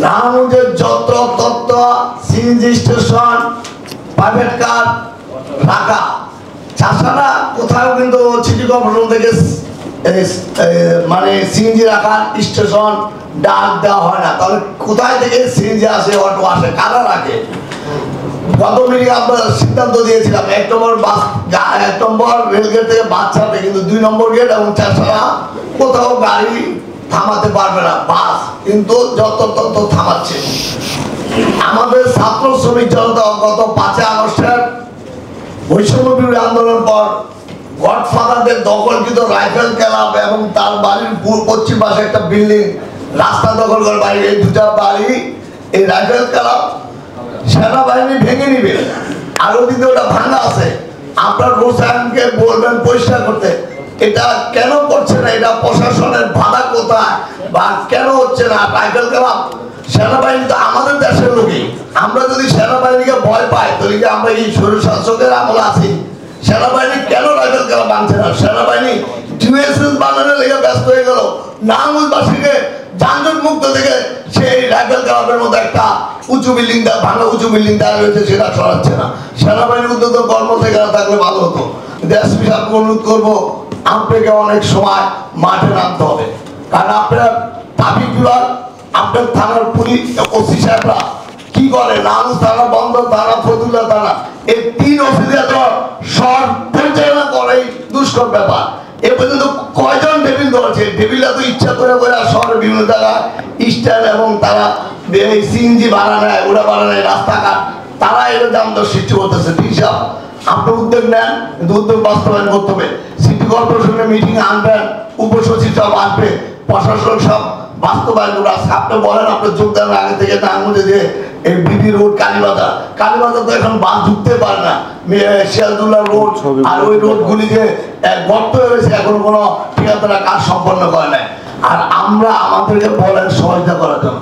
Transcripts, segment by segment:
নারায়ণগঞ্জের যত্র তত্ত্ব CNG station private car রাখা চাষারা কোথাও কিন্তু সিটি কর্পোরেশন থেকে মানে সিএনজি রাখার স্টেশন ডাক দেওয়া হয় না। তাহলে কোথায় থেকে সিএনজি আসে, অটো আসে, কারা রাখে? গত মিটিং আমরা সিদ্ধান্ত দিয়েছিলাম 1 নম্বর রেলগেট থেকে বাস ছাড়বে, কিন্তু 2 নম্বর গেট এবং চাষারা কোথাও গাড়ি থামাতে পারবে না, বাস কিন্তু যত তত থামাচ্ছে। আমাদের ছাত্র শ্রমিক জনতা গত 5 আগস্টের বৈষম্য বিরোধী আন্দোলন পর গডফাদারদের দখলকৃত রাইফেল ক্লাব এবং তার বাড়ির পশ্চিম পাশে একটা বিল্ডিং রাস্তা দখল করে বাড়ি, এই দুটা বাড়ি এই রাইফেল ক্লাব সেনাবাহিনী ভেঙে নিবে। আর ওদিকে ওটা ভাঙা আছে, আপনার রোসায়নকে বলবেন পরিষ্কার করতে। এটা কেন করছে না? এটা প্রশাসনের বাধা কোথায় বা কেন হচ্ছে না? রাইফেল ক্লাব সেনাবাহিনী তো আমাদের দেশের লোকই। আমরা যদি সেনাবাহিনীকে ভয় পাই তাহলে কি আমরা এই স্বৈরশাসকের আমলে আছি? সেনাবাহিনী কেন রাইফেল ক্লাব বানছে না? সেনাবাহিনী ডিএসএস বানানোর লেগে ব্যস্ত হয়ে গেল। নারায়ণগঞ্জবাসীকে যানজট মুক্ত থেকে সেই রাইফেল ক্লাবের মতো একটা উঁচু বিল্ডিং ভাঙা উঁচু বিল্ডিং দেওয়া রয়েছে, সেটা সরাচ্ছে না। সেনাবাহিনীর উদ্যোগ কর্মচারীরা থাকলে ভালো হতো। দেশ বিশাল অনুরোধ করবো, আপনাকে অনেক সময় মাঠে নামতে হবে, কারণ আপনার ট্রাফিক বিভাগ, আপনার থানার পুলিশ ওসি সাহেবরা কি করে? নারায়ণ থানা, বন্দর থানা, ফতুল্লা থানা, এই 3 অফিসে তো শহর পরিচালনা করে দুষ্কর ব্যাপার। এ পর্যন্ত কয়জন টেবিল ধরেছে? টেবিলটা তো ইচ্ছা করে করে শহরের বিভিন্ন জায়গায় স্ট্যান্ড এবং তারা সিএনজি ভাড়া নেয়, ওরা ভাড়া নেয়, রাস্তাঘাট তারা এর দাম দর সৃষ্টি করতেছে। ঠিক সব আপনার উদ্যোগ নেন, কিন্তু উদ্যোগ বাস্তবায়ন করতে হবে। সিটি কর্পোরেশনের মিটিং আনবেন, উপসচিব সব আসবে, প্রশাসক সব বাস্তবায়ন করে। আপনি বলেন আপনার যোগদানের আগে থেকে নারায়ণগঞ্জে যে এই বিবি রোড, কালীবাজার তো এখন বাস ঢুকতে পারে না, শিয়ালদুল্লাহ রোড আর ওই রোডগুলি যে গর্ত হয়েছে, এখন কোনো ঠিকাদাররা কাজ সম্পন্ন করে নাই। আর আমরা আমাদেরকে বলেন সহযোগিতা করার জন্য,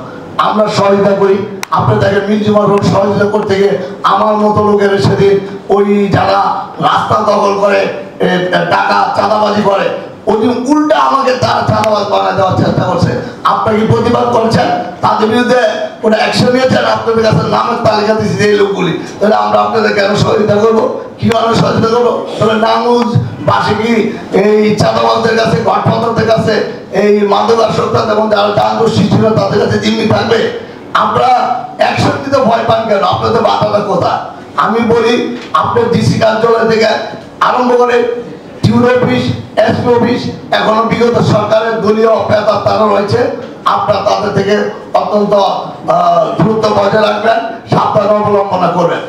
আমরা সহযোগিতা করি। আপনি দেখেন মির্জুমা রোড সহযোগিতা করতে গিয়ে আমার মতো লোকের সেদিন ওই যারা রাস্তা দখল করে টাকা চাঁদাবাজি করে, ওই দিন উল্টা আমাকে তারা চাঁদাবাজ বানা দেওয়ার চেষ্টা করছে। আপনারা কি প্রতিবাদ করছেন? তাদের বিরুদ্ধে কোনো অ্যাকশন নিয়েছেন? আপনাদের কাছে নামের তালিকা দিচ্ছি এই লোকগুলি, তাহলে আমরা আপনাদের কেন সহযোগিতা করবো? কিভাবে সহযোগিতা করবো? তাহলে নারায়ণগঞ্জবাসী কি এই চাঁদাবাজদের কাছে, গডফাদারদের কাছে, এই মাদকাসক্তদের এবং যারা যানজট সৃষ্টি করে তাদের কাছে জিম্মি থাকবে? আমরা অ্যাকশন দিতে ভয় পান কেন? আপনাদের বাধাটা কোথায়? আমি বলি, আপনার ডিসি কার্যালয় থেকে আরম্ভ করে টিউর অফিস, এসপি অফিস, এখনো বিগত সরকারের দলীয় অপেতা তারা রয়েছে। আপনারা তাদের থেকে অত্যন্ত দূরত্ব বজায় রাখবেন, সাবধান অবলম্বন করবেন।